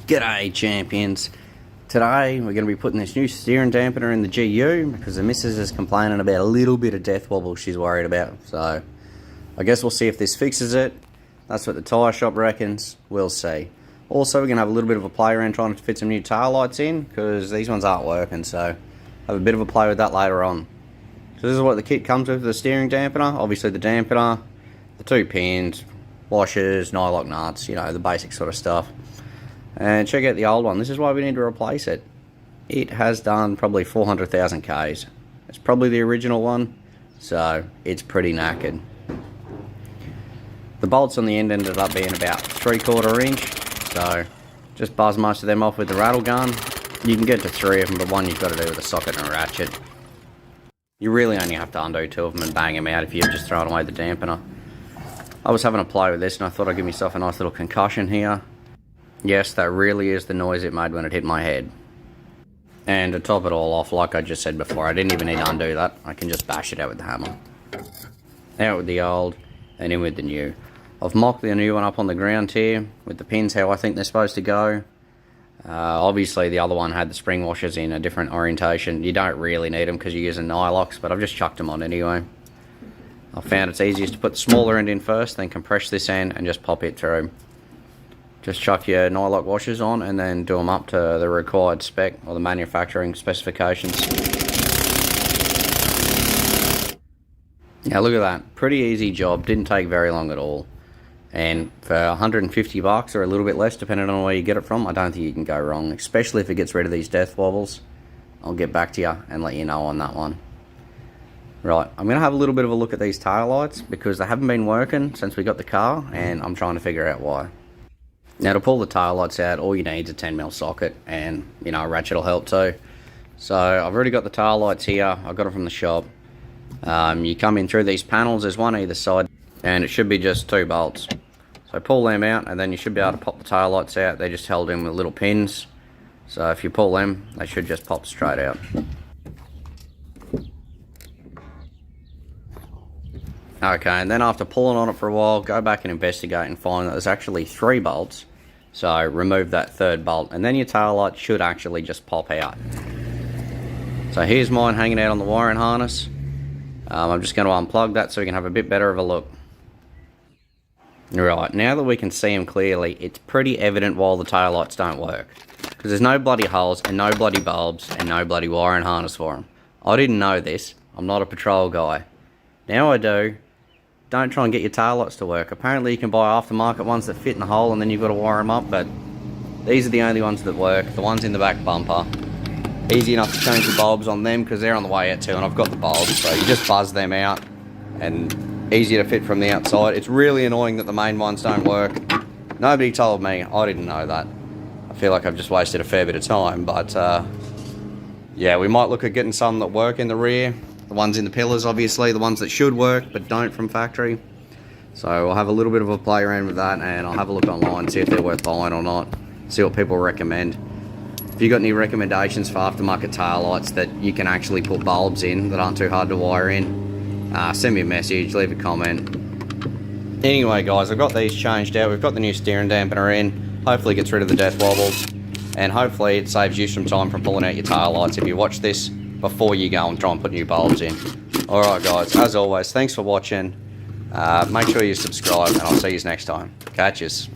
G'day champions. Today we're going to be putting this new steering dampener in the GU because the missus is complaining about a little bit of death wobble she's worried about. So I guess we'll see if this fixes it. That's what the tyre shop reckons. We'll see. Also we're going to have a little bit of a play around trying to fit some new tail lights in because these ones aren't working, so have a bit of a play with that later on. So this is what the kit comes with, the steering dampener. Obviously the dampener, the 2 pins, washers, nylock nuts, you know, the basic sort of stuff. And check out the old one. This is why we need to replace it. It has done probably 400,000 Ks. It's probably the original one, so it's pretty knackered. The bolts on the end ended up being about 3/4 inch, so just buzz most of them off with the rattle gun. You can get to 3 of them, but one you've got to do with a socket and a ratchet. You really only have to undo 2 of them and bang them out if you're just throwing away the dampener. I was having a play with this and I thought I'd give myself a nice little concussion here. Yes, that really is the noise it made when it hit my head. And to top it all off, like I just said before, I didn't even need to undo that. I can just bash it out with the hammer. Out with the old, and in with the new. I've mocked the new one up on the ground here, with the pins how I think they're supposed to go. Obviously the other one had the spring washers in a different orientation. You don't really need them because you're using nylocks, but I've just chucked them on anyway. I found it's easiest to put the smaller end in first, then compress this end and just pop it through. Just chuck your nylock washers on and then do them up to the required spec or the manufacturing specifications. Now look at that, pretty easy job, didn't take very long at all. And for 150 bucks or a little bit less depending on where you get it from, I don't think you can go wrong, especially if it gets rid of these death wobbles. I'll get back to you and let you know on that one. Right, I'm going to have a little bit of a look at these tail lights because they haven't been working since we got the car and I'm trying to figure out why. Now to pull the tail lights out, all you need is a 10mm socket and, you know, a ratchet will help too. So I've already got the tail lights here, I got them from the shop. You come in through these panels, there's one either side and it should be just 2 bolts. So pull them out and then you should be able to pop the tail lights out. They're just held in with little pins. So if you pull them, they should just pop straight out. Okay, and then after pulling on it for a while, go back and investigate and find that there's actually 3 bolts. So remove that 3rd bolt, and then your tail light should actually just pop out. So here's mine hanging out on the wiring harness. I'm just going to unplug that so we can have a bit better of a look. Right, now that we can see them clearly, it's pretty evident why the tail lights don't work. Because there's no bloody holes, and no bloody bulbs, and no bloody wiring harness for them. I didn't know this. I'm not a patrol guy. Now I do. Don't try and get your tail lights to work. Apparently you can buy aftermarket ones that fit in the hole and then you've got to wire them up, but these are the only ones that work. The ones in the back bumper. Easy enough to change the bulbs on them because they're on the way out too and I've got the bulbs, so you just buzz them out and easy to fit from the outside. It's really annoying that the main ones don't work. Nobody told me. I didn't know that. I feel like I've just wasted a fair bit of time, but yeah, we might look at getting some that work in the rear. The ones in the pillars, obviously, the ones that should work but don't from factory. So I'll have a little bit of a play around with that and I'll have a look online, see if they're worth buying or not, see what people recommend. If you've got any recommendations for aftermarket tail lights that you can actually put bulbs in that aren't too hard to wire in, send me a message, leave a comment. Anyway guys, I've got these changed out, we've got the new steering dampener in, hopefully it gets rid of the death wobbles, and hopefully it saves you some time from pulling out your tail lights if you watch this before you go and try and put new bulbs in. Alright guys, as always, thanks for watching. Make sure you subscribe and I'll see you next time. Catches.